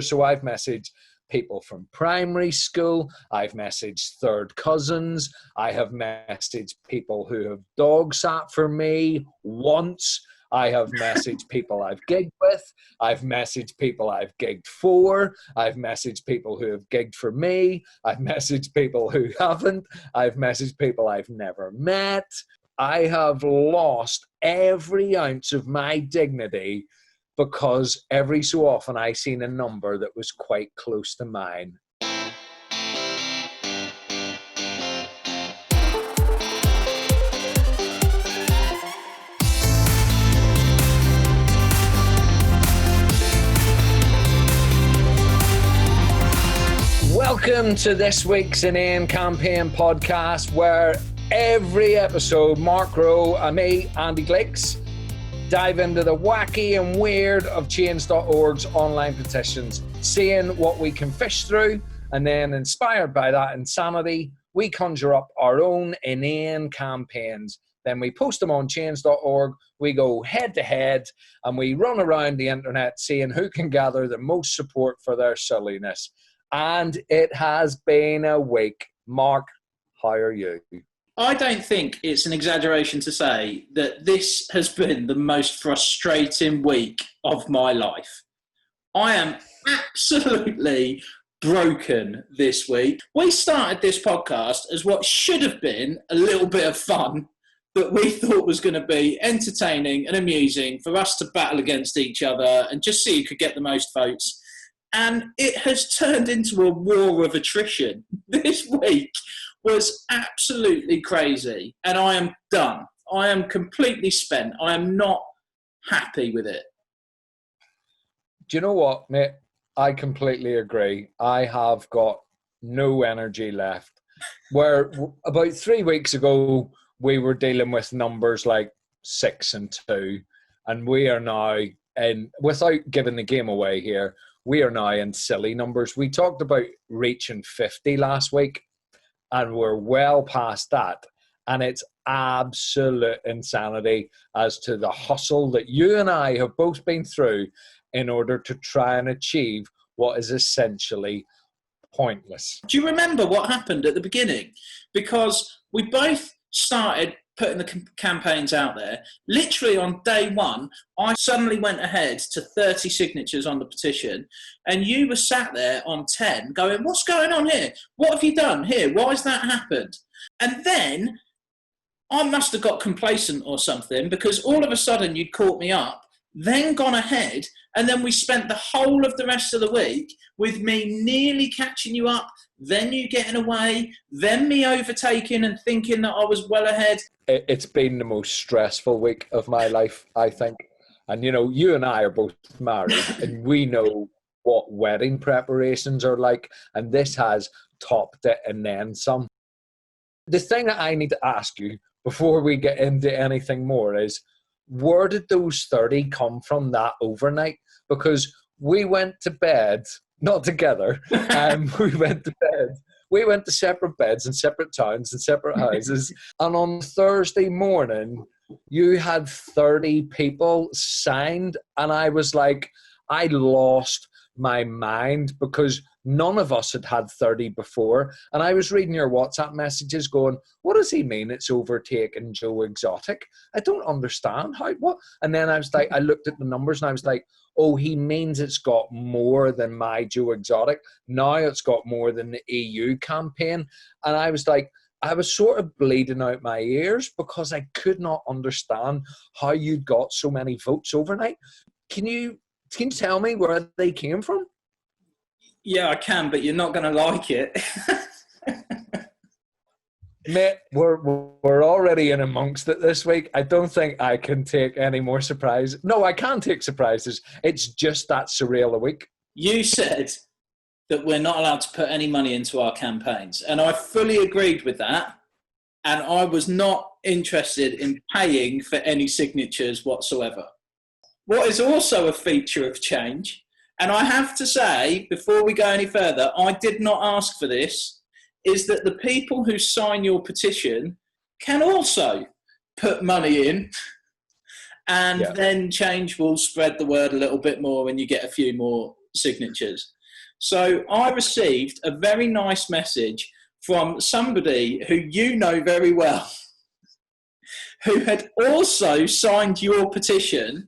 So I've messaged people from primary school. I've messaged third cousins. I have messaged people who have dog sat for me once. I have messaged people I've gigged with. I've messaged people I've gigged for. I've messaged people who have gigged for me. I've messaged people who haven't. I've messaged people I've never met. I have lost every ounce of my dignity because every so often I seen a number that was quite close to mine. Welcome to this week's Inane Campaign podcast, where every episode, Mark Rowe and me, Andy Glicks, dive into the wacky and weird of Change.org's online petitions, seeing what we can fish through, and then inspired by that insanity, we conjure up our own inane campaigns. Then we post them on Change.org, we go head to head, and we run around the internet seeing who can gather the most support for their silliness. And it has been a week. Mark, how are you? I don't think it's an exaggeration to say that this has been the most frustrating week of my life. I am absolutely broken this week. We started this podcast as what should have been a little bit of fun that we thought was going to be entertaining and amusing for us to battle against each other and just see who could get the most votes. And it has turned into a war of attrition. This week was absolutely crazy. And I am done. I am completely spent. I am not happy with it. Do you know what, mate? I completely agree. I have got no energy left. Where about 3 weeks ago, we were dealing with numbers like 6 and 2. And we are now, and without giving the game away here, we are now in silly numbers. We talked about reaching 50 last week, and we're well past that. And it's absolute insanity as to the hustle that you and I have both been through in order to try and achieve what is essentially pointless. Do you remember what happened at the beginning? Because we both started putting the campaigns out there. Literally on day one, I suddenly went ahead to 30 signatures on the petition, and you were sat there on 10 going, what's going on here? What have you done here? Why has that happened? And then I must have got complacent or something, because all of a sudden you'd caught me up, then gone ahead, and then we spent the whole of the rest of the week with me nearly catching you up, then you getting away, then me overtaking and thinking that I was well ahead. It's been the most stressful week of my life, I think. And, you know, you and I are both married, and we know what wedding preparations are like, and this has topped it and then some. The thing that I need to ask you before we get into anything more is, where did those 30 come from that overnight? Because we went to bed, not together, we went to bed. We went to separate beds in separate towns and separate houses. And on Thursday morning, you had 30 people signed. And I was like, I lost my mind because none of us had had 30 before. And I was reading your WhatsApp messages going, what does he mean it's overtaken Joe Exotic? I don't understand. What? And then I was like, I looked at the numbers and I was like, oh, he means it's got more than my Joe Exotic. Now it's got more than the EU campaign. And I was like, I was sort of bleeding out my ears because I could not understand how you got so many votes overnight. Can you tell me where they came from? Yeah, I can, but you're not going to like it. Mate, we're already in amongst it this week. I don't think I can take any more surprises. No, I can take surprises. It's just that surreal a week. You said that we're not allowed to put any money into our campaigns, and I fully agreed with that. And I was not interested in paying for any signatures whatsoever. What is also a feature of change, and I have to say, before we go any further, I did not ask for this, is that the people who sign your petition can also put money in, and then Change will spread the word a little bit more and you get a few more signatures. So I received a very nice message from somebody who you know very well, who had also signed your petition,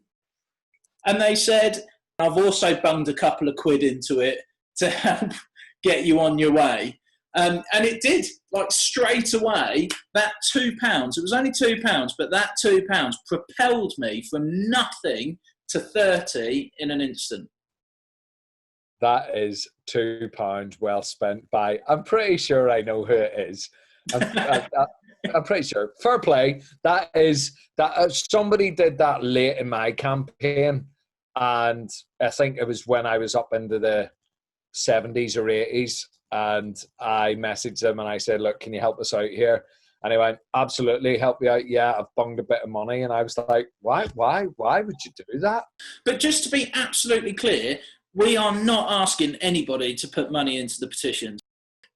and they said, I've also bunged a couple of quid into it to help get you on your way. And it did, like straight away, that £2, it was only £2, but that £2 propelled me from nothing to 30 in an instant. That is £2 well spent by, I'm pretty sure I know who it is. I'm pretty sure. Fair play. That somebody did that late in my campaign, and I think it was when I was up into the 70s or 80s, and I messaged them and I said, look, can you help us out here? And he went, absolutely, help you out. Yeah, I've bunged a bit of money. And I was like, why would you do that? But just to be absolutely clear, we are not asking anybody to put money into the petitions.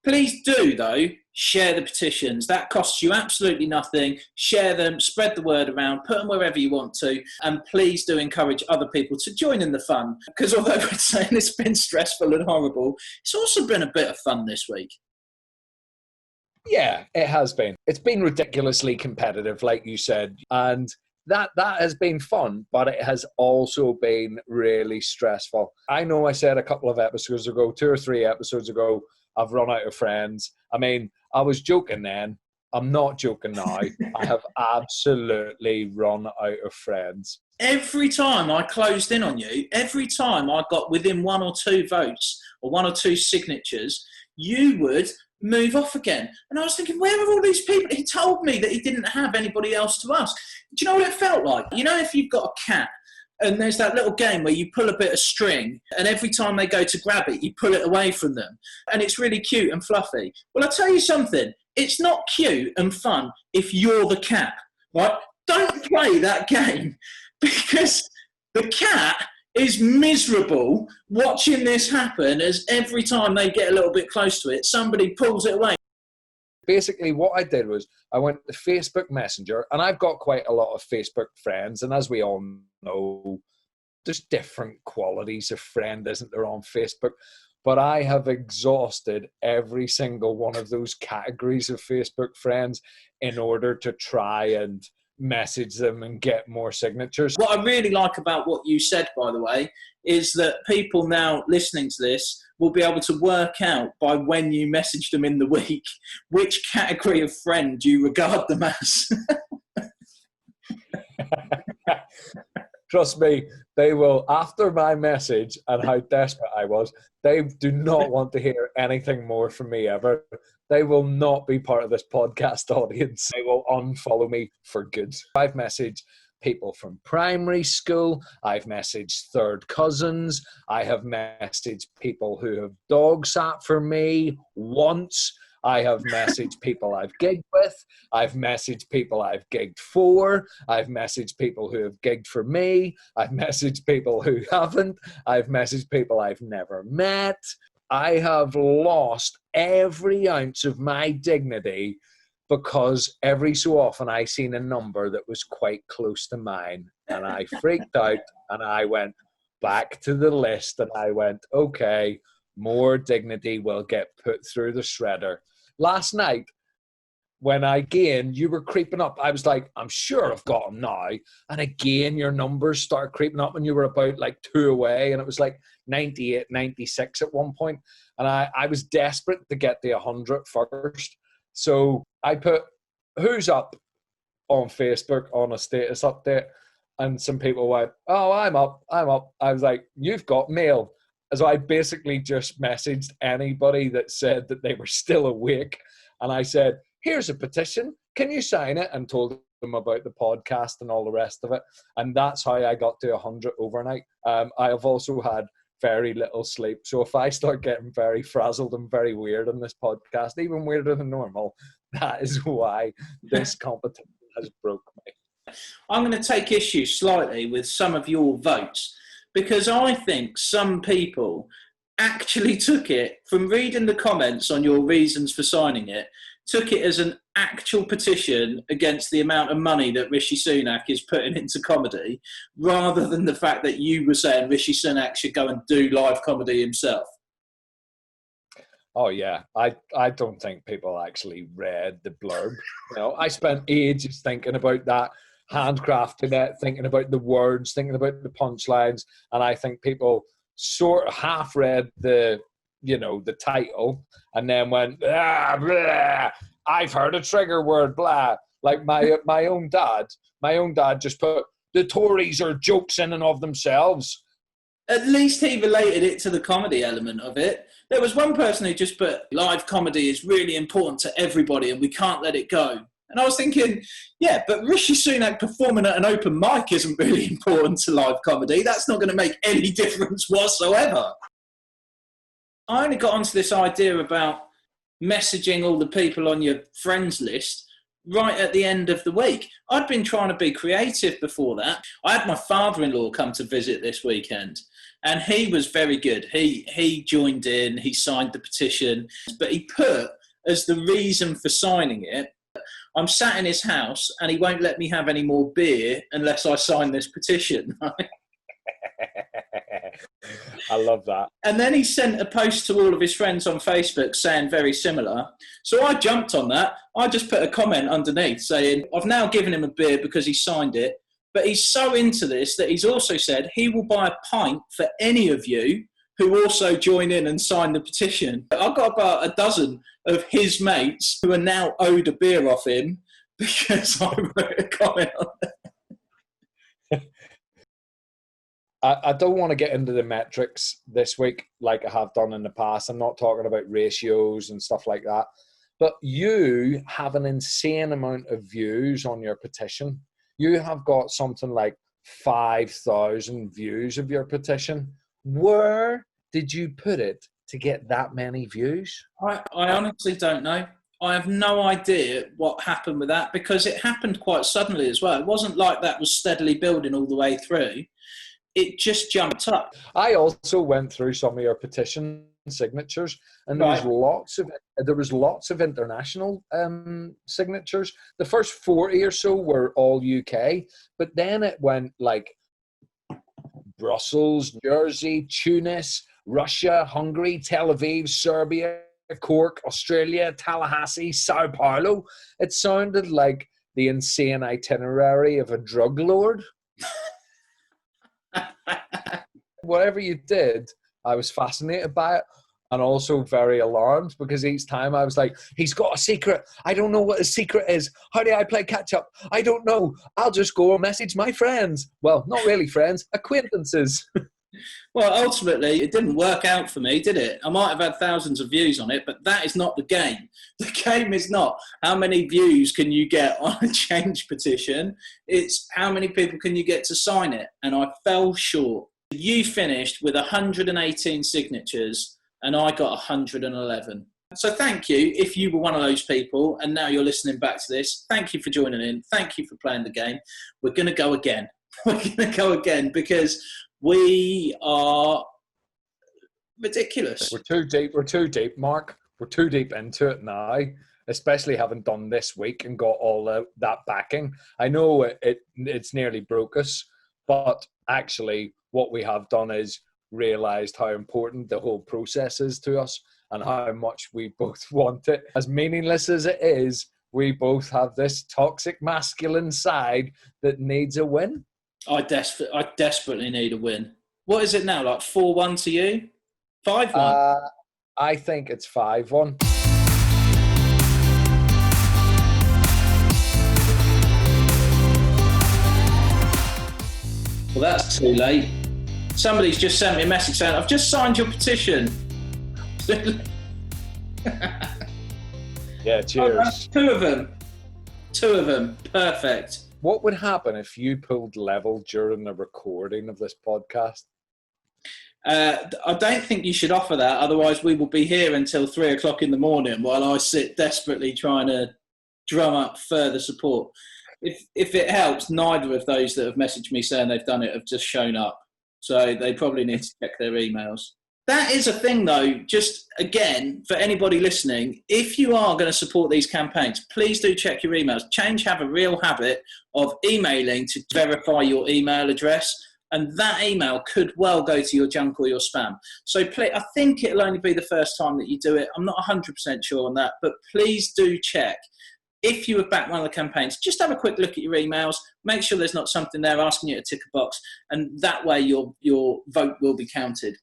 Please do, though, share the petitions. That costs you absolutely nothing. Share them, spread the word around, put them wherever you want to, and please do encourage other people to join in the fun. Because although we're saying it's been stressful and horrible, it's also been a bit of fun this week. Yeah, it has been. It's been ridiculously competitive, like you said, and that has been fun, but it has also been really stressful. I know I said a couple of episodes ago, 2 or 3 episodes ago, I've run out of friends. I mean, I was joking then. I'm not joking now. I have absolutely run out of friends. Every time I closed in on you, every time I got within 1 or 2 votes or 1 or 2 signatures, you would move off again. And I was thinking, where are all these people? He told me that he didn't have anybody else to ask. Do you know what it felt like? You know, if you've got a cat, and there's that little game where you pull a bit of string, and every time they go to grab it, you pull it away from them. And it's really cute and fluffy. Well, I'll tell you something. It's not cute and fun if you're the cat, right? Don't play that game, because the cat is miserable watching this happen, as every time they get a little bit close to it, somebody pulls it away. Basically, what I did was I went to Facebook Messenger, and I've got quite a lot of Facebook friends, and as we all know, there's different qualities of friend, isn't there, on Facebook? But I have exhausted every single one of those categories of Facebook friends in order to try and message them and get more signatures. What I really like about what you said, by the way, is that people now listening to this will be able to work out by when you message them in the week which category of friend you regard them as. Trust me, they will, after my message and how desperate I was, they do not want to hear anything more from me ever. They will not be part of this podcast audience. They will unfollow me for good. I've messaged people from primary school. I've messaged third cousins. I have messaged people who have dog sat for me once. I have messaged people I've gigged with. I've messaged people I've gigged for. I've messaged people who have gigged for me. I've messaged people who haven't. I've messaged people I've never met. I have lost every ounce of my dignity because every so often I seen a number that was quite close to mine, and I freaked out, and I went back to the list, and I went, okay, more dignity will get put through the shredder. Last night, when you were creeping up, I was like, I'm sure I've got them now. And again, your numbers start creeping up, and you were about like 2 away, and it was like 98, 96 at one point. And I was desperate to get the 100 first. So I put who's up on Facebook on a status update, and some people went, oh, I'm up. I was like, you've got mail. So I basically just messaged anybody that said that they were still awake, and I said, here's a petition, can you sign it? And told them about the podcast and all the rest of it. And that's how I got to 100 overnight. I have also had very little sleep. So if I start getting very frazzled and very weird on this podcast, even weirder than normal, that is why this competition has broke me. I'm going to take issue slightly with some of your votes, because I think some people actually took it from reading the comments on your reasons for signing it took it as an actual petition against the amount of money that Rishi Sunak is putting into comedy, rather than the fact that you were saying Rishi Sunak should go and do live comedy himself. Oh yeah, I don't think people actually read the blurb. I spent ages thinking about that, handcrafting it, thinking about the words, thinking about the punchlines, and I think people sort of half read the title and then went, blah, I've heard a trigger word, blah. Like my own dad just put, the Tories are jokes in and of themselves. At least he related it to the comedy element of it. There was one person who just put, live comedy is really important to everybody and we can't let it go. And I was thinking, yeah, but Rishi Sunak performing at an open mic isn't really important to live comedy. That's not going to make any difference whatsoever. I only got onto this idea about messaging all the people on your friends list right at the end of the week. I'd been trying to be creative before that. I had my father-in-law come to visit this weekend, and he was very good. He joined in, he signed the petition, but he put as the reason for signing it, I'm sat in his house and he won't let me have any more beer unless I sign this petition. I love that. And then he sent a post to all of his friends on Facebook saying very similar. So I jumped on that. I just put a comment underneath saying, I've now given him a beer because he signed it, but he's so into this that he's also said he will buy a pint for any of you who also join in and sign the petition. I've got about a dozen of his mates who are now owed a beer off him because I wrote a comment on it. I don't want to get into the metrics this week like I have done in the past. I'm not talking about ratios and stuff like that. But you have an insane amount of views on your petition. You have got something like 5,000 views of your petition. Where did you put it to get that many views? I honestly don't know. I have no idea what happened with that because it happened quite suddenly as well. It wasn't like that was steadily building all the way through. It just jumped up. I also went through some of your petition signatures, and there was lots of international signatures. The first 40 or so were all UK, but then it went like Brussels, Jersey, Tunis, Russia, Hungary, Tel Aviv, Serbia, Cork, Australia, Tallahassee, Sao Paulo. It sounded like the insane itinerary of a drug lord. Whatever you did, I was fascinated by it and also very alarmed because each time I was like, he's got a secret. I don't know what his secret is. How do I play catch up? I don't know. I'll just go and message my friends. Well, not really friends, acquaintances. Well, ultimately, it didn't work out for me, did it? I might have had thousands of views on it, but that is not the game. The game is not how many views can you get on a change petition. It's how many people can you get to sign it. And I fell short. You finished with 118 signatures and I got 111. So thank you if you were one of those people and now you're listening back to this. Thank you for joining in. Thank you for playing the game. We're going to go again. We're going to go again because we are ridiculous. We're too deep, Mark. We're too deep into it now, especially having done this week and got all that backing. I know it's nearly broke us, but actually what we have done is realised how important the whole process is to us and how much we both want it. As meaningless as it is, we both have this toxic masculine side that needs a win. I desperately need a win. What is it now, like 4-1 to you? 5-1? I think it's 5-1. Well, that's too late. Somebody's just sent me a message saying, I've just signed your petition. Yeah, cheers. Two of them. Perfect. What would happen if you pulled level during the recording of this podcast? I don't think you should offer that. Otherwise, we will be here until 3 o'clock in the morning while I sit desperately trying to drum up further support. If it helps, neither of those that have messaged me saying they've done it have just shown up. So they probably need to check their emails. That is a thing, though, just again, for anybody listening, if you are going to support these campaigns, please do check your emails. Change have a real habit of emailing to verify your email address, and that email could well go to your junk or your spam. So I think it'll only be the first time that you do it. I'm not 100% sure on that, but please do check. If you have backed one of the campaigns, just have a quick look at your emails, make sure there's not something there asking you to tick a box, and that way your vote will be counted.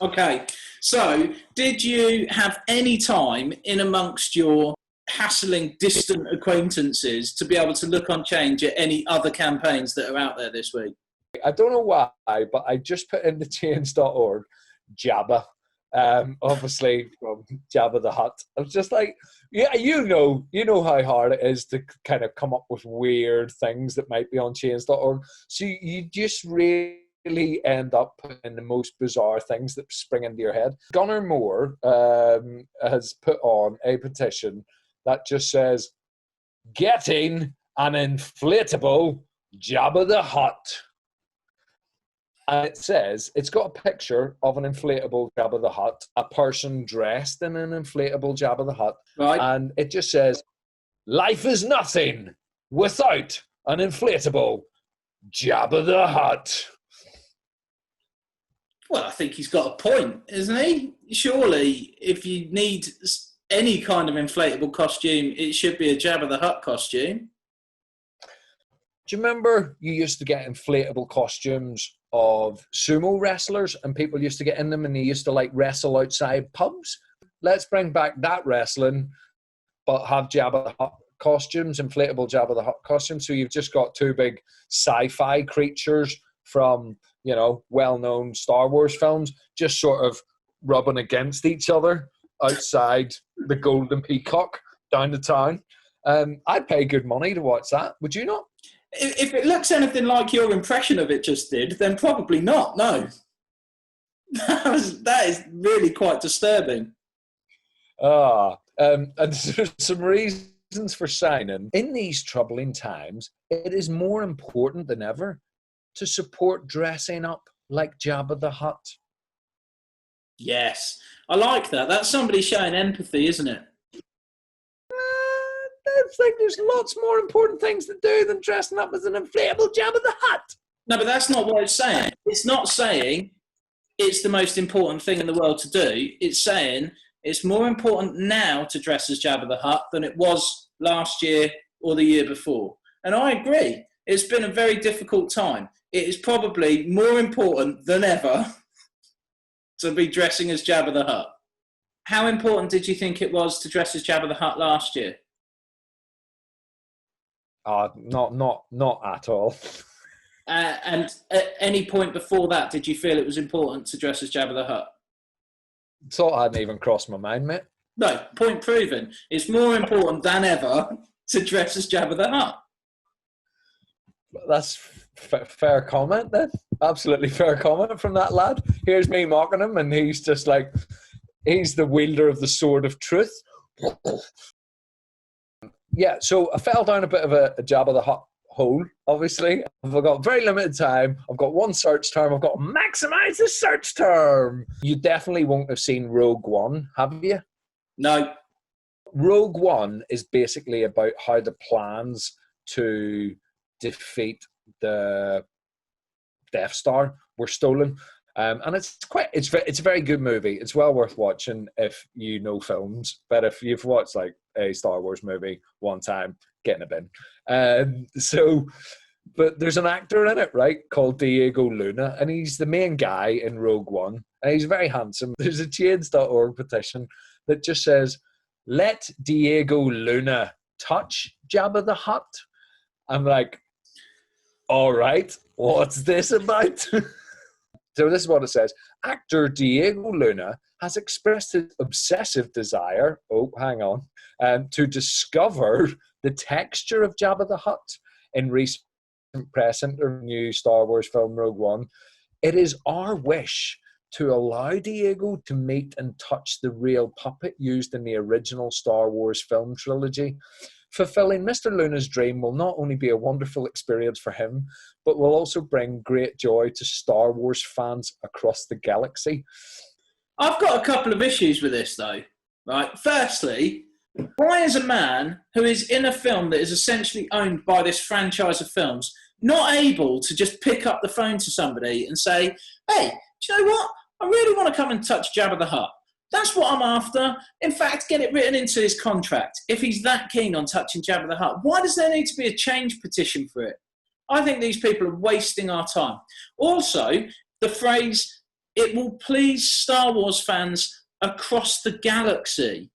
Okay, so did you have any time in amongst your hassling distant acquaintances to be able to look on Change at any other campaigns that are out there this week? I don't know why, but I just put into change.org Jabba, obviously from Jabba the Hut. I was just like, yeah, you know how hard it is to kind of come up with weird things that might be on change.org. So you just really end up in the most bizarre things that spring into your head. Gunnar Moore has put on a petition that just says, getting an inflatable Jabba the Hut. And it says, it's got a picture of an inflatable Jabba the Hut, a person dressed in an inflatable Jabba the Hut. Right. And it just says, life is nothing without an inflatable Jabba the Hut. Well, I think he's got a point, isn't he? Surely, if you need any kind of inflatable costume, it should be a Jabba the Hutt costume. Do you remember you used to get inflatable costumes of sumo wrestlers and people used to get in them and they used to like wrestle outside pubs? Let's bring back that wrestling, but have Jabba the Hutt costumes, inflatable Jabba the Hutt costumes. So you've just got two big sci-fi creatures from, you know, well-known Star Wars films just sort of rubbing against each other outside the Golden Peacock down the town. I'd pay good money to watch that. Would you not? If it looks anything like your impression of it just did, then probably not, no. That is really quite disturbing. And there's some reasons for signing. In these troubling times, it is more important than ever to support dressing up like Jabba the Hutt. Yes, I like that. That's somebody showing empathy, isn't it? I think there's lots more important things to do than dressing up as an inflatable Jabba the Hutt. No, but that's not what it's saying. It's not saying it's the most important thing in the world to do. It's saying it's more important now to dress as Jabba the Hutt than it was last year or the year before. And I agree. It's been a very difficult time. It is probably more important than ever to be dressing as Jabba the Hutt. How important did you think it was to dress as Jabba the Hutt last year? Not at all. And at any point before that, did you feel it was important to dress as Jabba the Hutt? Thought hadn't even crossed my mind, mate. No, point proven. It's more important than ever to dress as Jabba the Hutt. That's fair comment then. Absolutely fair comment from that lad. Here's me mocking him and he's just like, he's the wielder of the sword of truth. Yeah, so I fell down a bit of a Jabba the Hutt hole, obviously. I've got very limited time. I've got one search term. I've got to maximise the search term. You definitely won't have seen Rogue One, have you? No. Rogue One is basically about how the plans to defeat the Death Star were stolen. And it's a very good movie. It's well worth watching if you know films. But if you've watched like a Star Wars movie one time, get in a bin. But there's an actor in it, right, called Diego Luna, and he's the main guy in Rogue One, and he's very handsome. There's a change.org petition that just says, "Let Diego Luna touch Jabba the Hutt." I'm like, all right, what's this about? So this is what it says. Actor Diego Luna has expressed his obsessive desire, to discover the texture of Jabba the Hutt in recent press interview new Star Wars film Rogue One. It is our wish to allow Diego to meet and touch the real puppet used in the original Star Wars film trilogy. Fulfilling Mr. Luna's dream will not only be a wonderful experience for him, but will also bring great joy to Star Wars fans across the galaxy. I've got a couple of issues with this, though. Right. Firstly, why is a man who is in a film that is essentially owned by this franchise of films not able to just pick up the phone to somebody and say, hey, do you know what? I really want to come and touch Jabba the Hut. That's what I'm after. In fact, get it written into his contract. If he's that keen on touching Jabba the Hut, why does there need to be a change petition for it? I think these people are wasting our time. Also, the phrase, it will please Star Wars fans across the galaxy.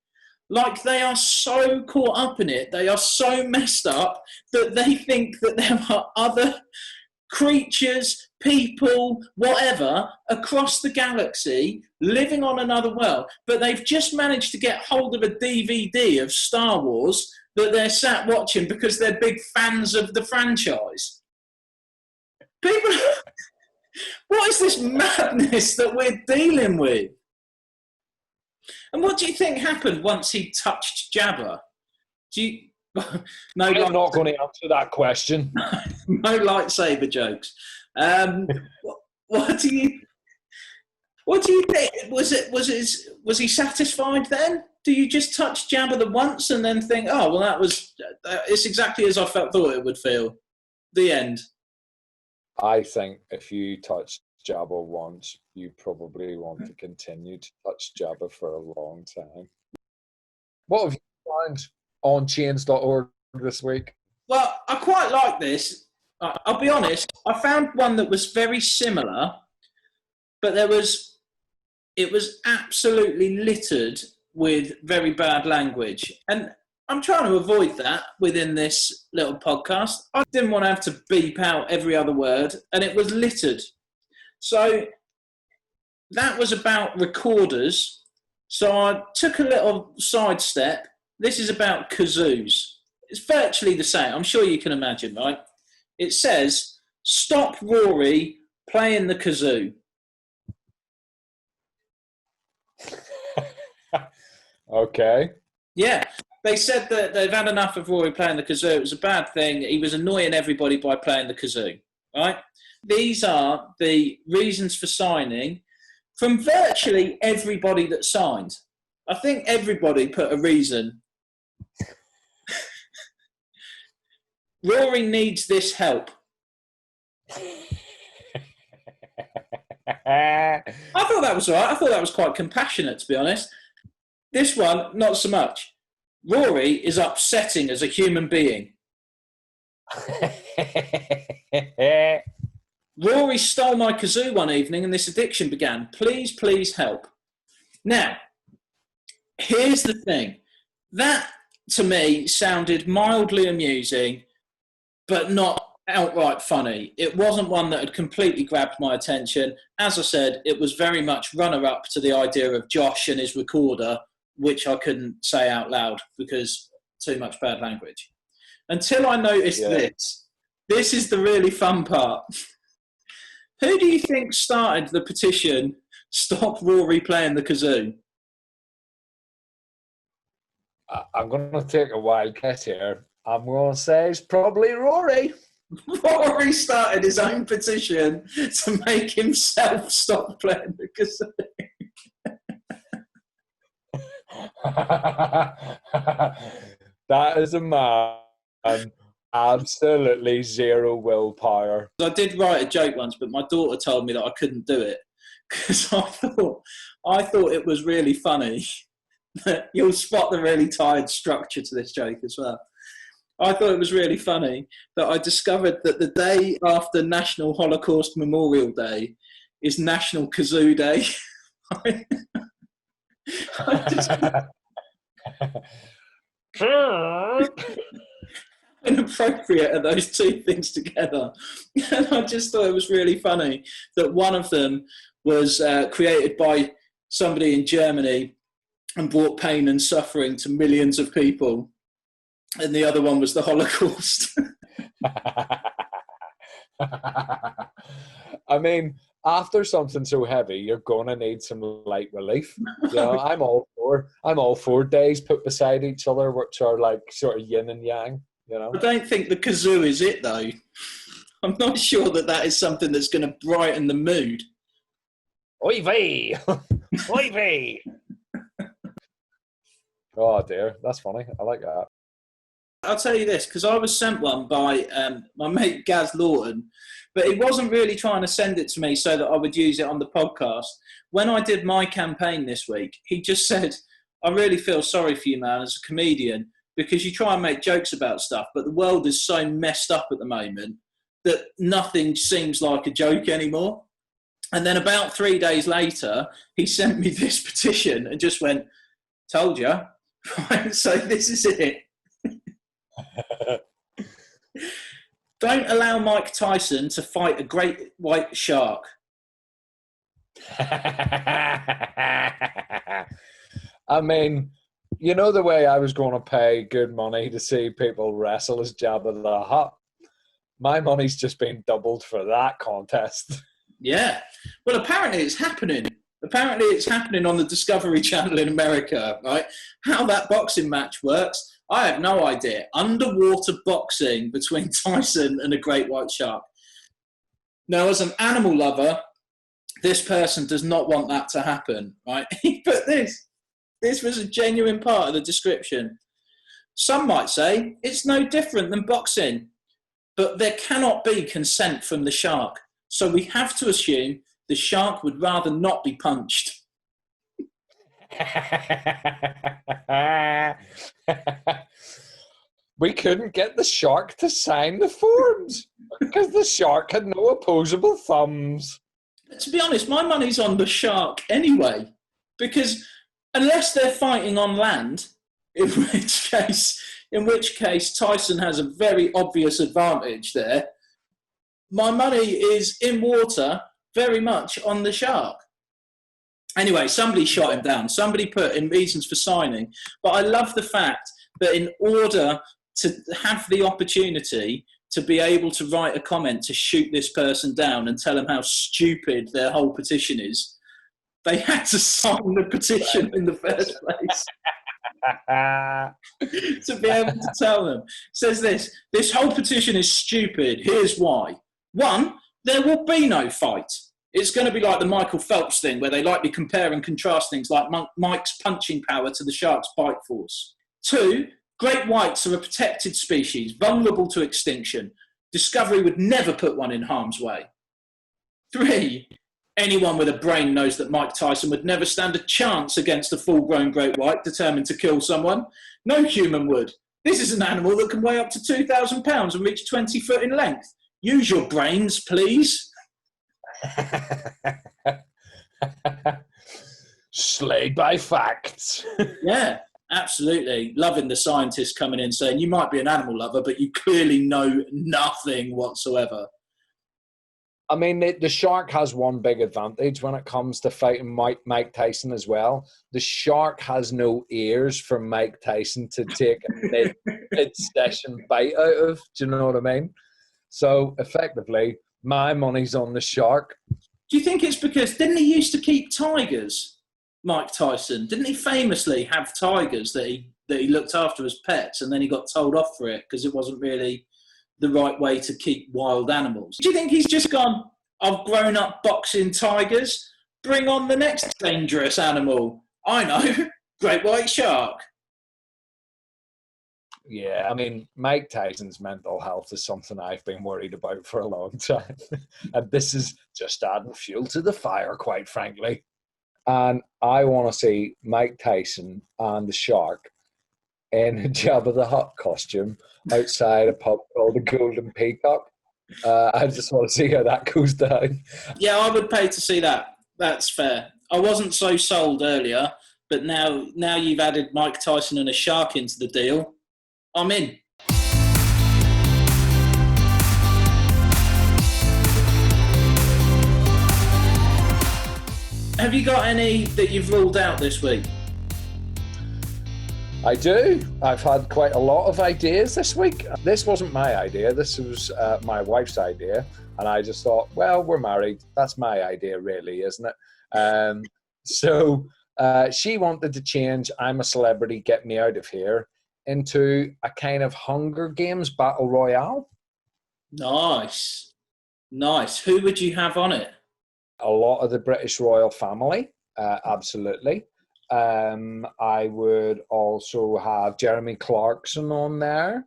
Like, they are so caught up in it, they are so messed up that they think that there are other creatures, people, whatever, across the galaxy living on another world, but they've just managed to get hold of a DVD of Star Wars that they're sat watching because they're big fans of the franchise. People, what is this madness that we're dealing with? And what do you think happened once he touched Jabba? No, I'm not going to answer that question. No lightsaber jokes. What do you think? Was he satisfied then? Do you just touch Jabba the once and then think, oh well, it's exactly as I thought it would feel? The end. I think if you touch Jabba once, you probably want to continue to touch Jabba for a long time. What have you found on chains.org this week? Well, I quite like this. I'll be honest, I found one that was very similar, but it was absolutely littered with very bad language. And I'm trying to avoid that within this little podcast. I didn't want to have to beep out every other word, and it was littered. So that was about recorders. So I took a little sidestep. This is about kazoos. It's virtually the same. I'm sure you can imagine, right? It says, stop Rory playing the kazoo. Okay. Yeah. They said that they've had enough of Rory playing the kazoo. It was a bad thing. He was annoying everybody by playing the kazoo, right? These are the reasons for signing from virtually everybody that signed. I think everybody put a reason. Rory needs this help. I thought that was all right. I thought that was quite compassionate, to be honest. This one, not so much. Rory is upsetting as a human being. Rory stole my kazoo one evening and this addiction began. Please, please help. Now, here's the thing. That, to me, sounded mildly amusing, but not outright funny. It wasn't one that had completely grabbed my attention. As I said, it was very much runner-up to the idea of Josh and his recorder, which I couldn't say out loud because too much bad language. Until I noticed this. This is the really fun part. Who do you think started the petition, Stop Rory Playing the Kazoo? I'm going to take a wild guess here. I'm going to say it's probably Rory. Rory started his own petition to make himself stop playing the kazoo. That is a man. Absolutely zero willpower. I did write a joke once, but my daughter told me that I couldn't do it because I thought it was really funny. You'll spot the really tired structure to this joke as well. I thought it was really funny that I discovered that the day after National Holocaust Memorial Day is National Kazoo Day. Inappropriate are those two things together. And I just thought it was really funny that one of them was created by somebody in Germany and brought pain and suffering to millions of people, and the other one was the Holocaust. I mean, after something so heavy, you're gonna need some light relief. You know, I'm all for days put beside each other, which are like sort of yin and yang. You know, I don't think the kazoo is it though. I'm not sure that is something that's going to brighten the mood. Oy vey, oy vey. Oh dear, that's funny. I like that. I'll tell you this, because I was sent one by my mate Gaz Lawton, but he wasn't really trying to send it to me so that I would use it on the podcast. When I did my campaign this week, he just said, I really feel sorry for you, man, as a comedian, because you try and make jokes about stuff, but the world is so messed up at the moment that nothing seems like a joke anymore. And then about 3 days later, he sent me this petition and just went, told you. Right, so this is it. Don't allow Mike Tyson to fight a great white shark. I mean, you know the way I was going to pay good money to see people wrestle as Jabba the Hut? My money's just been doubled for that contest. Yeah. Well, apparently it's happening. Apparently it's happening on the Discovery Channel in America, right? How that boxing match works, I have no idea. Underwater boxing between Tyson and a great white shark. Now, as an animal lover, this person does not want that to happen, right? But this was a genuine part of the description. Some might say it's no different than boxing, but there cannot be consent from the shark. So we have to assume the shark would rather not be punched. We couldn't get the shark to sign the forms because the shark had no opposable thumbs. To be honest, my money's on the shark anyway, because unless they're fighting on land, in which case Tyson has a very obvious advantage there, my money is in water very much on the shark. Anyway, somebody shot him down. Somebody put in reasons for signing. But I love the fact that in order to have the opportunity to be able to write a comment to shoot this person down and tell them how stupid their whole petition is, they had to sign the petition in the first place. To be able to tell them. It says this whole petition is stupid. Here's why. 1, there will be no fight. It's going to be like the Michael Phelps thing where they likely compare and contrast things like Mike's punching power to the shark's bite force. 2, great whites are a protected species, vulnerable to extinction. Discovery would never put one in harm's way. 3, anyone with a brain knows that Mike Tyson would never stand a chance against a full-grown great white determined to kill someone. No human would. This is an animal that can weigh up to 2,000 pounds and reach 20 foot in length. Use your brains, please. Slayed by facts. Yeah, absolutely. Loving the scientists coming in saying, you might be an animal lover, but you clearly know nothing whatsoever. I mean, the shark has one big advantage when it comes to fighting Mike Tyson as well. The shark has no ears for Mike Tyson to take a mid-session bite out of. Do you know what I mean? So, effectively, my money's on the shark. Do you think it's because, didn't he used to keep tigers, Mike Tyson? Didn't he famously have tigers that he looked after as pets, and then he got told off for it because it wasn't really the right way to keep wild animals? Do you think he's just gone, I've grown up boxing tigers, bring on the next dangerous animal? I know, great white shark. Yeah, I mean, Mike Tyson's mental health is something I've been worried about for a long time. And this is just adding fuel to the fire, quite frankly. And I want to see Mike Tyson and the shark in a Jabba the Hut costume outside a pub called the Golden Peacock. I just want to see how that goes down. Yeah, I would pay to see that. That's fair. I wasn't so sold earlier, but now you've added Mike Tyson and a shark into the deal, I'm in. Have you got any that you've ruled out this week? I do. I've had quite a lot of ideas this week. This wasn't my idea. This was my wife's idea. And I just thought, well, we're married. That's my idea, really, isn't it? So she wanted to change I'm a Celebrity, Get Me Out of Here into a kind of Hunger Games Battle Royale. Nice. Who would you have on it? A lot of the British royal family, absolutely. I would also have Jeremy Clarkson on there.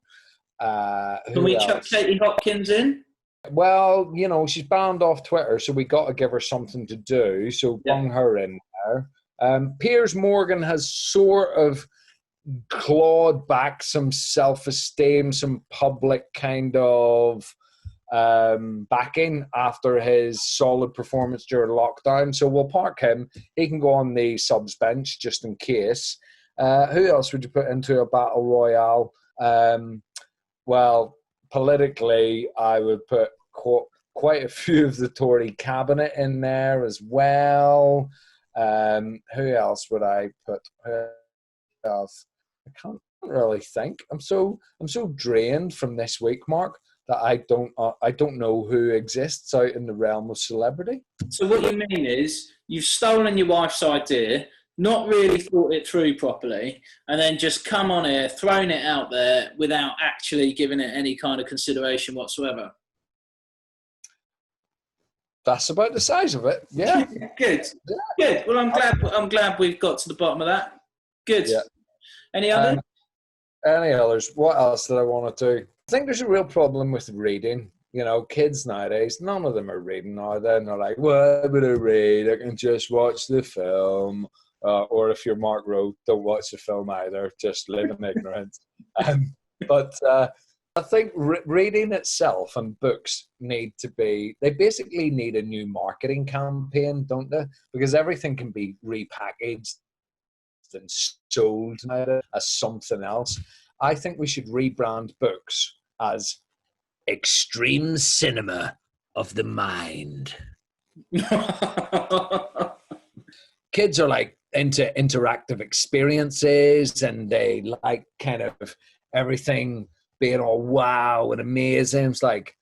Can we chuck Katie Hopkins in? Well, you know, she's banned off Twitter, so we got to give her something to do. So bung her in there. Piers Morgan has sort of clawed back some self-esteem, some public kind of backing after his solid performance during lockdown. So we'll park him. He can go on the subs bench just in case. Who else would you put into a battle royale? Well, politically, I would put quite a few of the Tory cabinet in there as well. Who else would I put? Who else? I can't really think. I'm so drained from this week, Mark, that I don't know who exists out in the realm of celebrity. So what you mean is you've stolen your wife's idea, not really thought it through properly, and then just come on here, thrown it out there without actually giving it any kind of consideration whatsoever. That's about the size of it. Yeah. Good. Yeah. Good. Well, I'm glad we've got to the bottom of that. Good. Yeah. Any others? Any others? What else did I want to do? I think there's a real problem with reading. You know, kids nowadays, none of them are reading, are they? And they're like, why would I read? I can just watch the film. Or if you're Mark Rowe, don't watch the film either. Just live in ignorance. But I think reading itself and books they basically need a new marketing campaign, don't they? Because everything can be repackaged and sold now as something else. I think we should rebrand books as extreme cinema of the mind. Kids are like into interactive experiences, and they like kind of everything being all wow and amazing. It's like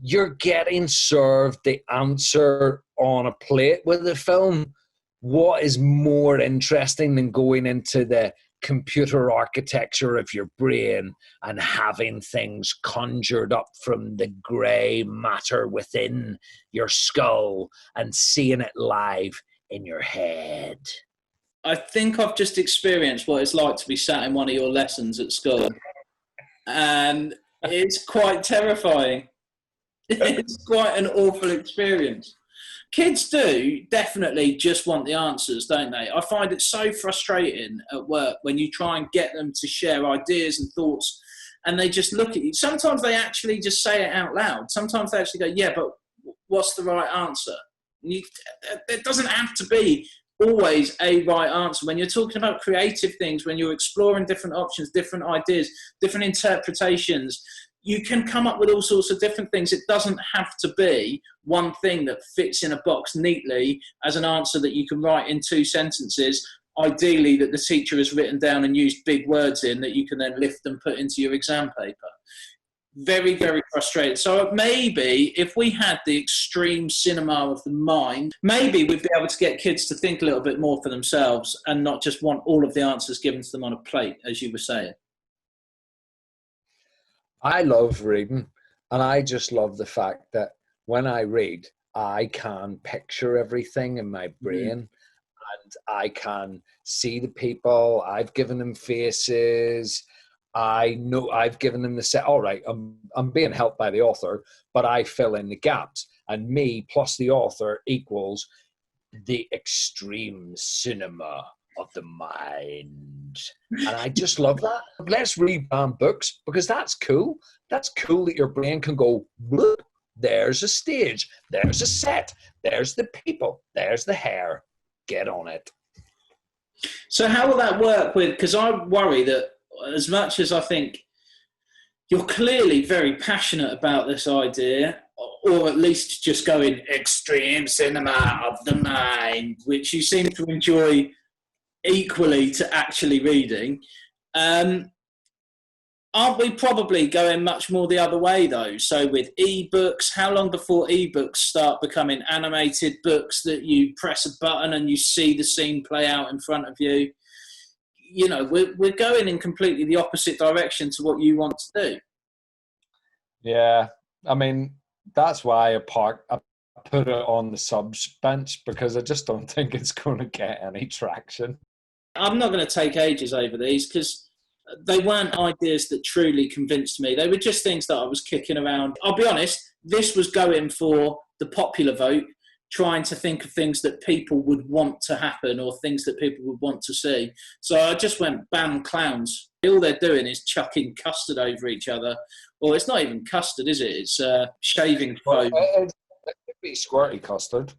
you're getting served the answer on a plate with the film. What is more interesting than going into the computer architecture of your brain and having things conjured up from the grey matter within your skull and seeing it live in your head? I think I've just experienced what it's like to be sat in one of your lessons at school. And it's quite terrifying. It's quite an awful experience. Kids do definitely just want the answers, don't they? I find it so frustrating at work when you try and get them to share ideas and thoughts and they just look at you. Sometimes they actually just say it out loud. Sometimes they actually go, yeah, but what's the right answer? It doesn't have to be always a right answer. When you're talking about creative things, when you're exploring different options, different ideas, different interpretations, you can come up with all sorts of different things. It doesn't have to be one thing that fits in a box neatly as an answer that you can write in 2 sentences, ideally that the teacher has written down and used big words in that you can then lift and put into your exam paper. Very, very frustrated. So maybe if we had the extreme cinema of the mind, maybe we'd be able to get kids to think a little bit more for themselves and not just want all of the answers given to them on a plate, as you were saying. I love reading, and I just love the fact that when I read, I can picture everything in my brain, and I can see the people. I've given them faces. I know I've given them the set. All right, I'm being helped by the author, but I fill in the gaps, and me plus the author equals the extreme cinema of the mind. And I just love that. Let's rebrand books because that's cool. That's cool that your brain can go, look, there's a stage, there's a set, there's the people, there's the hair. Get on it. So how will that work with, because I worry that as much as I think you're clearly very passionate about this idea, or at least just going extreme cinema of the mind, which you seem to enjoy equally to actually reading, Aren't we probably going much more the other way, though? So with ebooks, how long before ebooks start becoming animated books that you press a button and you see the scene play out in front of you? You know, we're going in completely the opposite direction to what you want to do. Yeah, I mean, that's why I put it on the subs bench, because I just don't think it's going to get any traction. I'm not going to take ages over these because they weren't ideas that truly convinced me. They were just things that I was kicking around. I'll be honest, this was going for the popular vote, trying to think of things that people would want to happen or things that people would want to see. So I just went ban clowns. All they're doing is chucking custard over each other. Or it's not even custard, is it? It's shaving foam. It could be squirty custard.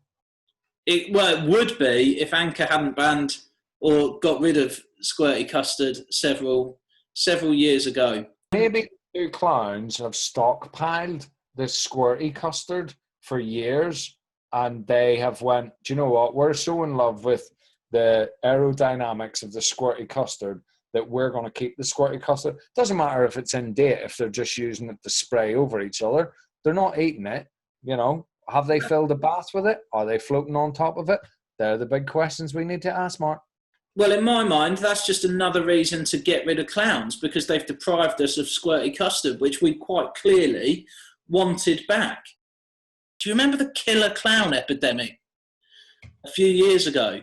It would be if Anchor hadn't banned or got rid of squirty custard several years ago. Maybe two clowns have stockpiled this squirty custard for years, and they have went, do you know what? We're so in love with the aerodynamics of the squirty custard that we're going to keep the squirty custard. Doesn't matter if it's in date, if they're just using it to spray over each other. They're not eating it, you know. Have they filled a bath with it? Are they floating on top of it? They're the big questions we need to ask, Mark. Well, in my mind, that's just another reason to get rid of clowns, because they've deprived us of squirty custard, which we quite clearly wanted back. Do you remember the killer clown epidemic a few years ago?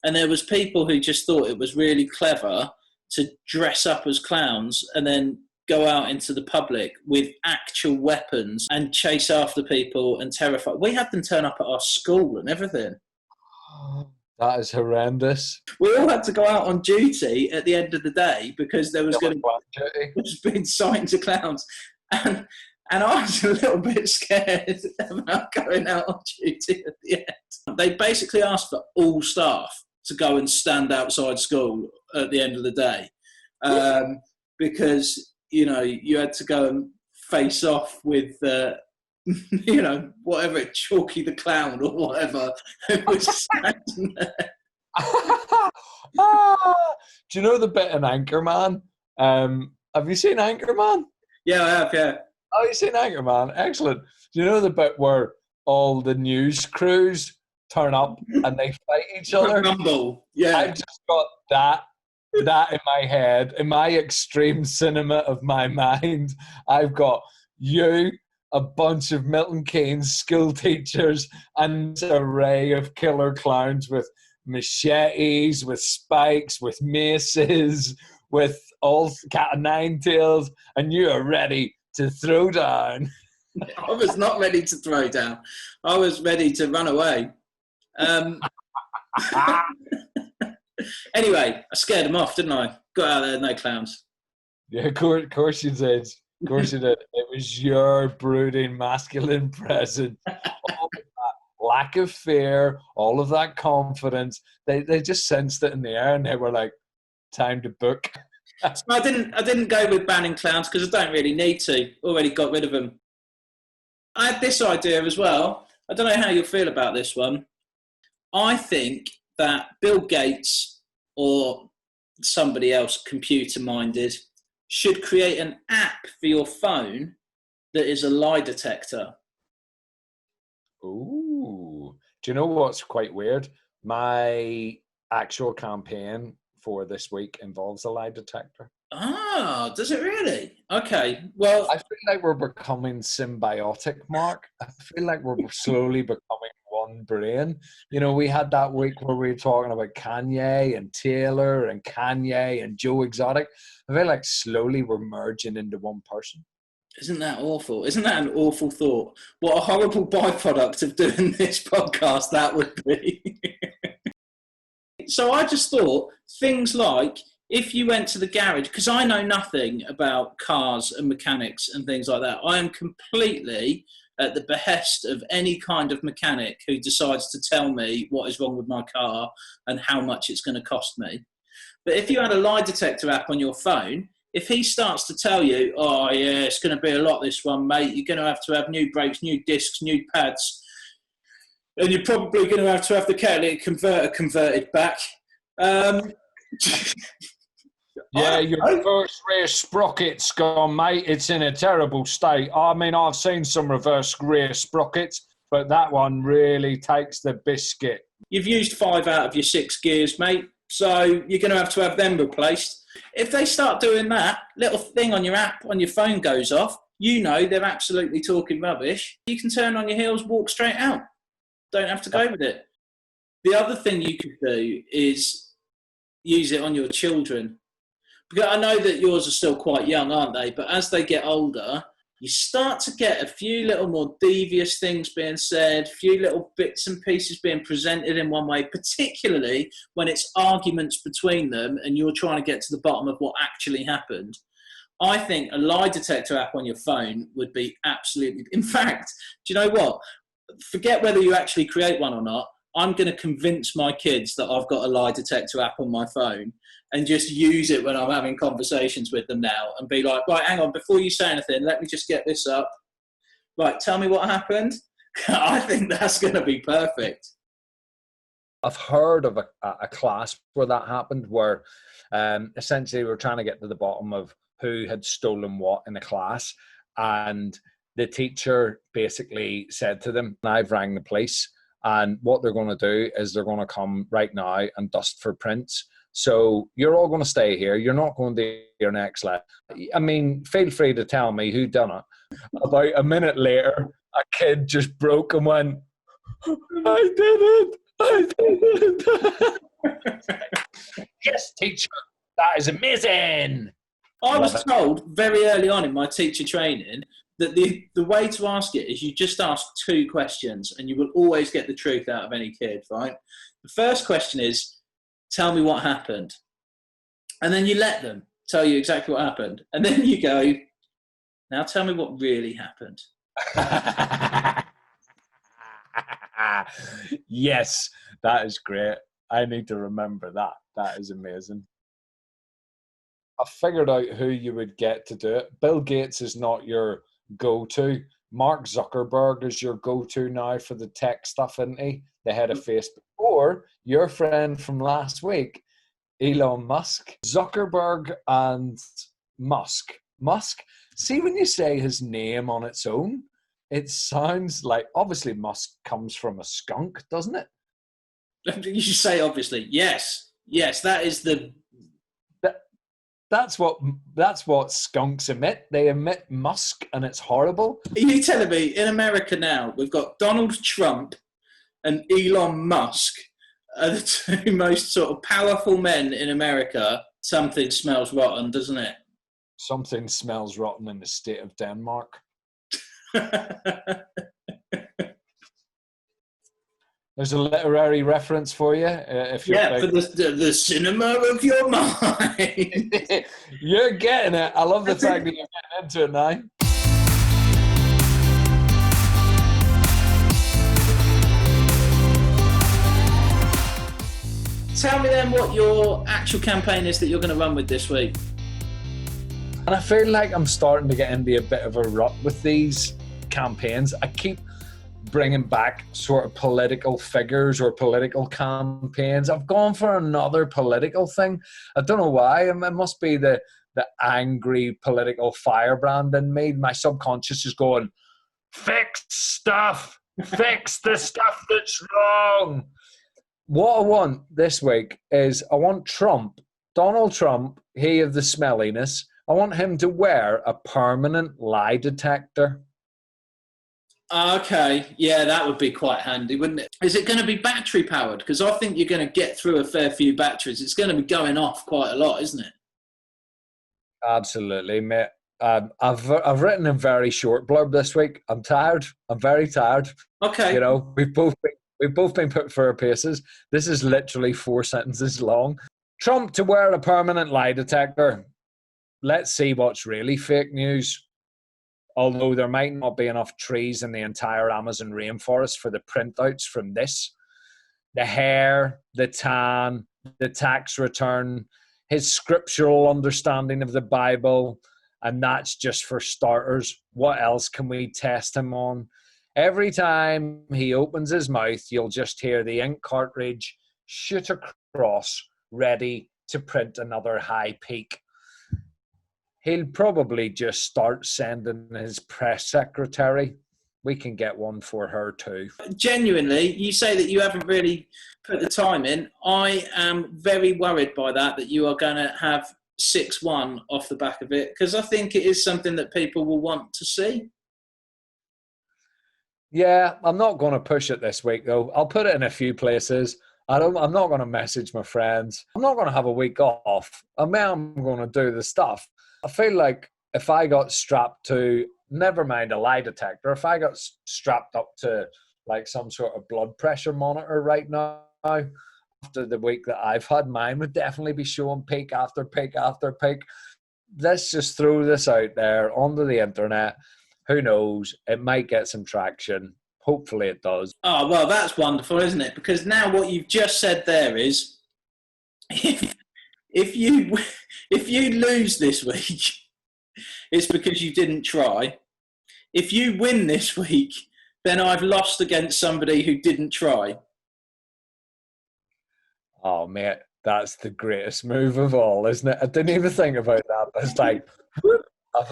And there was people who just thought it was really clever to dress up as clowns and then go out into the public with actual weapons and chase after people and terrify. We had them turn up at our school and everything. That is horrendous. We all had to go out on duty at the end of the day because there was going to be signs of clowns. And I was a little bit scared about going out on duty at the end. They basically asked for all staff to go and stand outside school at the end of the day because, you know, you had to go and face off with, you know, whatever, Chalky the Clown or whatever, who was standing there. Do you know the bit in Anchorman? Have you seen Anchorman? Yeah, I have, yeah. Oh, you've seen Anchorman? Excellent. Do you know the bit where all the news crews turn up and they fight each other? Rumble, yeah. I've just got that in my head, in my extreme cinema of my mind. I've got you, a bunch of Milton Keynes school teachers, and an array of killer clowns with machetes, with spikes, with maces, with all cat and nine tails, and you are ready to throw down. I was not ready to throw down. I was ready to run away. Anyway, I scared them off, didn't I? Got out there, no clowns. Yeah, of course you did. Of course you did. It was your brooding masculine presence. All of that lack of fear, all of that confidence. They just sensed it in the air and they were like, time to book. So I didn't go with banning clowns because I don't really need to. Already got rid of them. I had this idea as well. I don't know how you'll feel about this one. I think that Bill Gates or somebody else computer-minded should create an app for your phone that is a lie detector. Ooh. Do you know what's quite weird? My actual campaign for this week involves a lie detector. Ah, does it really? Okay, well... I feel like we're becoming symbiotic, Mark. I feel like we're slowly becoming one brain. You know, we had that week where we were talking about Kanye and Taylor and Kanye and Joe Exotic. I feel like slowly we're merging into one person. Isn't that awful? Isn't that an awful thought? What a horrible byproduct of doing this podcast that would be. So I just thought things like if you went to the garage, because I know nothing about cars and mechanics and things like that. I am completely at the behest of any kind of mechanic who decides to tell me what is wrong with my car and how much it's going to cost me. But if you had a lie detector app on your phone, if he starts to tell you, oh yeah, it's going to be a lot this one, mate, you're going to have new brakes, new discs, new pads, and you're probably going to have the catalytic converter converted back. Yeah, your reverse race sprocket's gone, mate. It's in a terrible state. I mean, I've seen some reverse race sprockets, but that one really takes the biscuit. You've used 5 out of your 6 gears, mate, so you're going to have them replaced. If they start doing that, little thing on your app, on your phone goes off, you know they're absolutely talking rubbish. You can turn on your heels, walk straight out. Don't have to go with it. The other thing you could do is use it on your children. Because I know that yours are still quite young, aren't they? But as they get older, you start to get a few little more devious things being said, a few little bits and pieces being presented in one way, particularly when it's arguments between them and you're trying to get to the bottom of what actually happened. I think a lie detector app on your phone would be absolutely... In fact, do you know what? Forget whether you actually create one or not. I'm going to convince my kids that I've got a lie detector app on my phone and just use it when I'm having conversations with them now and be like, right, hang on, before you say anything, let me just get this up. Right, tell me what happened. I think that's going to be perfect. I've heard of a class where that happened, where essentially we're trying to get to the bottom of who had stolen what in the class. And the teacher basically said to them, I've rang the police. And what they're going to do is they're going to come right now and dust for prints. So you're all going to stay here. You're not going to your next lab. I mean, feel free to tell me who done it. About a minute later, a kid just broke and went, I did it. Yes, teacher. That is amazing. I was told very early on in my teacher training that the way to ask it is you just ask 2 questions and you will always get the truth out of any kid, right? The first question is, tell me what happened. And then you let them tell you exactly what happened. And then you go, now tell me what really happened. Yes, that is great. I need to remember that. That is amazing. I figured out who you would get to do it. Bill Gates is not your go-to. Mark Zuckerberg is your go-to now for the tech stuff, isn't he? The head of Facebook. Or your friend from last week, Elon Musk. Zuckerberg and Musk. See, when you say his name on its own, it sounds like, obviously Musk comes from a skunk, doesn't it? You should say obviously. Yes, that is the... That's what skunks emit. They emit musk, and it's horrible. Are you telling me in America now we've got Donald Trump and Elon Musk are the 2 most sort of powerful men in America? Something smells rotten, doesn't it? Something smells rotten in the state of Denmark. There's a literary reference for you. If you're for the cinema of your mind. You're getting it. I love the fact that you're getting into it now. Tell me then what your actual campaign is that you're going to run with this week. And I feel like I'm starting to get into a bit of a rut with these campaigns. I keep bringing back sort of political figures or political campaigns. I've gone for another political thing. I don't know why. It must be the angry political firebrand in me. My subconscious is going, fix stuff. Fix the stuff that's wrong. What I want this week is I want Donald Trump, he of the smelliness, I want him to wear a permanent lie detector. Okay, yeah, that would be quite handy, wouldn't it? Is it going to be battery powered? Because I think you're going to get through a fair few batteries. It's going to be going off quite a lot, isn't it? Absolutely, mate. I've written a very short blurb this week. I'm tired. I'm very tired. Okay. You know, we've both been put for our paces. This is literally 4 sentences long. Trump to wear a permanent lie detector. Let's see what's really fake news. Although there might not be enough trees in the entire Amazon rainforest for the printouts from this. The hair, the tan, the tax return, his scriptural understanding of the Bible, and that's just for starters. What else can we test him on? Every time he opens his mouth, you'll just hear the ink cartridge shoot across, ready to print another high peak, he'll probably just start sending his press secretary. We can get one for her too. Genuinely, you say that you haven't really put the time in. I am very worried by that you are going to have 6-1 off the back of it, because I think it is something that people will want to see. Yeah, I'm not going to push it this week though. I'll put it in a few places. I'm not going to message my friends. I'm not going to have a week off. I mean, I'm going to do the stuff. I feel like if I got strapped to, never mind a lie detector, if I got strapped up to like some sort of blood pressure monitor right now, after the week that I've had, mine would definitely be showing peak after peak after peak. Let's just throw this out there onto the internet. Who knows? It might get some traction. Hopefully it does. Oh, well, that's wonderful, isn't it? Because now what you've just said there is, if you lose this week, it's because you didn't try. If you win this week, then I've lost against somebody who didn't try. Oh, mate, that's the greatest move of all, isn't it? I didn't even think about that. It's like,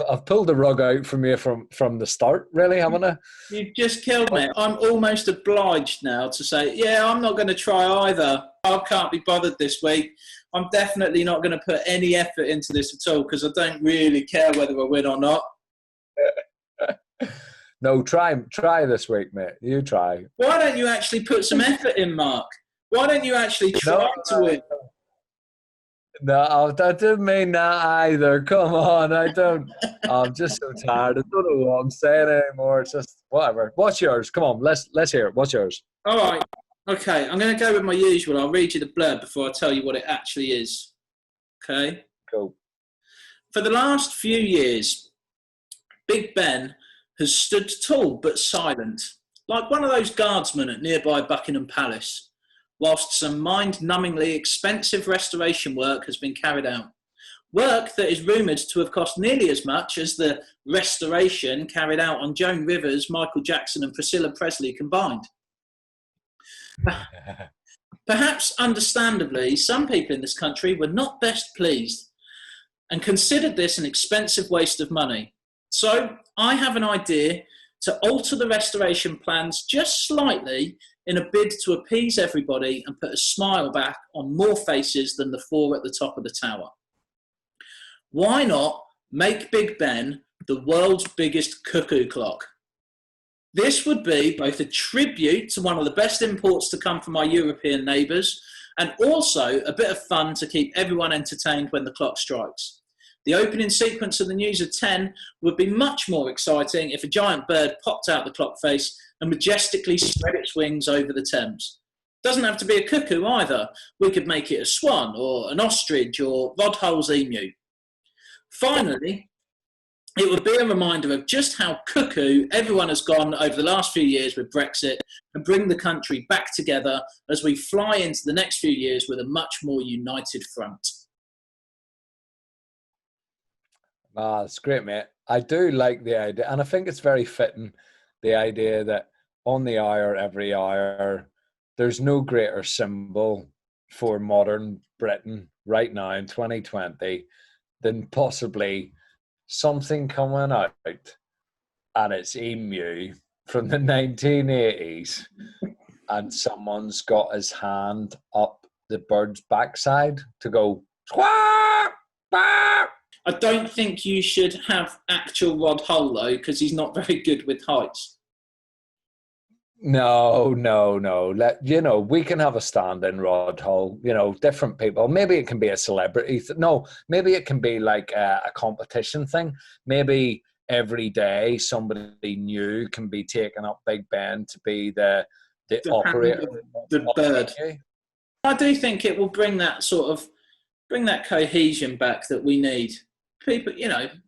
I've pulled the rug out from you from the start, really, haven't I? You've just killed me. I'm almost obliged now to say, yeah, I'm not going to try either. I can't be bothered this week. I'm definitely not going to put any effort into this at all, because I don't really care whether I win or not. No, try this week, mate. You try. Why don't you actually put some effort in, Mark? Why don't you actually try to win? No, I didn't mean that either. Come on, I don't. I'm just so tired. I don't know what I'm saying anymore. It's just whatever. What's yours? Come on, let's hear it. What's yours? All right. Okay, I'm going to go with my usual. I'll read you the blurb before I tell you what it actually is. Okay? Cool. For the last few years, Big Ben has stood tall but silent, like one of those guardsmen at nearby Buckingham Palace, whilst some mind-numbingly expensive restoration work has been carried out. Work that is rumoured to have cost nearly as much as the restoration carried out on Joan Rivers, Michael Jackson and Priscilla Presley combined. Perhaps understandably, some people in this country were not best pleased and considered this an expensive waste of money. So I have an idea to alter the restoration plans just slightly in a bid to appease everybody and put a smile back on more faces than the 4 at the top of the tower. Why not make Big Ben the world's biggest cuckoo clock? This would be both a tribute to one of the best imports to come from our European neighbours, and also a bit of fun to keep everyone entertained when the clock strikes. The opening sequence of the news at 10 would be much more exciting if a giant bird popped out the clock face and majestically spread its wings over the Thames. Doesn't have to be a cuckoo either. We could make it a swan or an ostrich or Rodhull's emu. Finally, it would be a reminder of just how cuckoo everyone has gone over the last few years with Brexit, and bring the country back together as we fly into the next few years with a much more united front. That's great, mate. I do like the idea, and I think it's very fitting, the idea that on the hour, every hour, there's no greater symbol for modern Britain right now in 2020 than possibly something coming out and it's emu from the 1980s and someone's got his hand up the bird's backside to go squawk, squawk. I don't think you should have actual Rod Hull though, because he's not very good with heights. No. We can have a stand-in Rod Hull, different people. Maybe it can be a celebrity. No, maybe it can be like a competition thing. Maybe every day somebody new can be taking up Big Ben to be the operator. The bird. I do think it will bring that cohesion back that we need. People,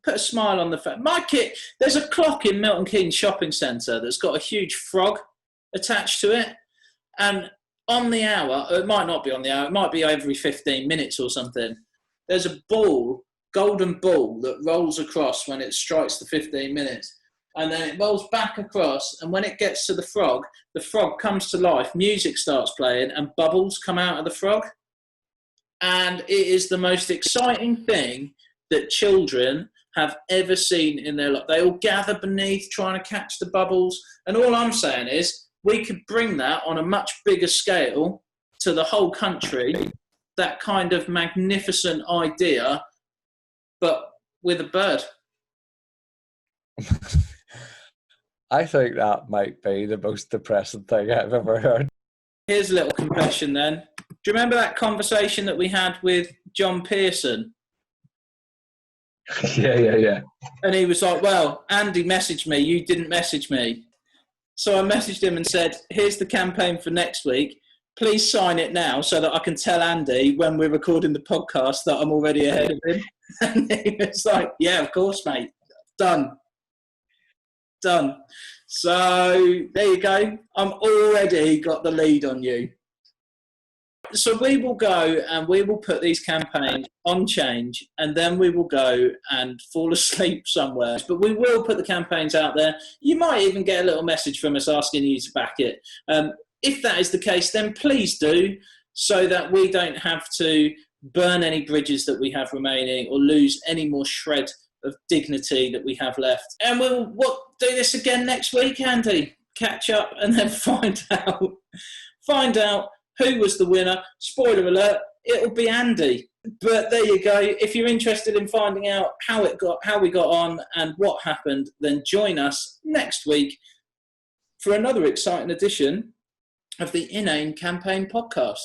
put a smile on the face. There's a clock in Milton Keynes shopping centre that's got a huge frog attached to it, and on the hour, it might not be on the hour, it might be every 15 minutes or something, there's a golden ball that rolls across when it strikes the 15 minutes, and then it rolls back across, and when it gets to the frog comes to life, music starts playing and bubbles come out of the frog, And it is the most exciting thing that children have ever seen in their life. They all gather beneath trying to catch the bubbles. And all I'm saying is we could bring that on a much bigger scale to the whole country, that kind of magnificent idea, but with a bird. I think that might be the most depressing thing I've ever heard. Here's a little confession then. Do you remember that conversation that we had with John Pearson? Yeah. And he was like, well, Andy messaged me, you didn't message me. So I messaged him and said, here's the campaign for next week. Please sign it now so that I can tell Andy when we're recording the podcast that I'm already ahead of him. And he was like, yeah, of course, mate. Done. So there you go. I'm already got the lead on you. So we will go and we will put these campaigns on Change, and then we will go and fall asleep somewhere. But we will put the campaigns out there. You might even get a little message from us asking you to back it. If that is the case, then please do, so that we don't have to burn any bridges that we have remaining or lose any more shred of dignity that we have left. And we'll do this again next week, Andy. Catch up and then find out who was the winner. Spoiler alert, it'll be Andy. But there you go. If you're interested in finding out how we got on and what happened, then join us next week for another exciting edition of the Inane Campaign podcast.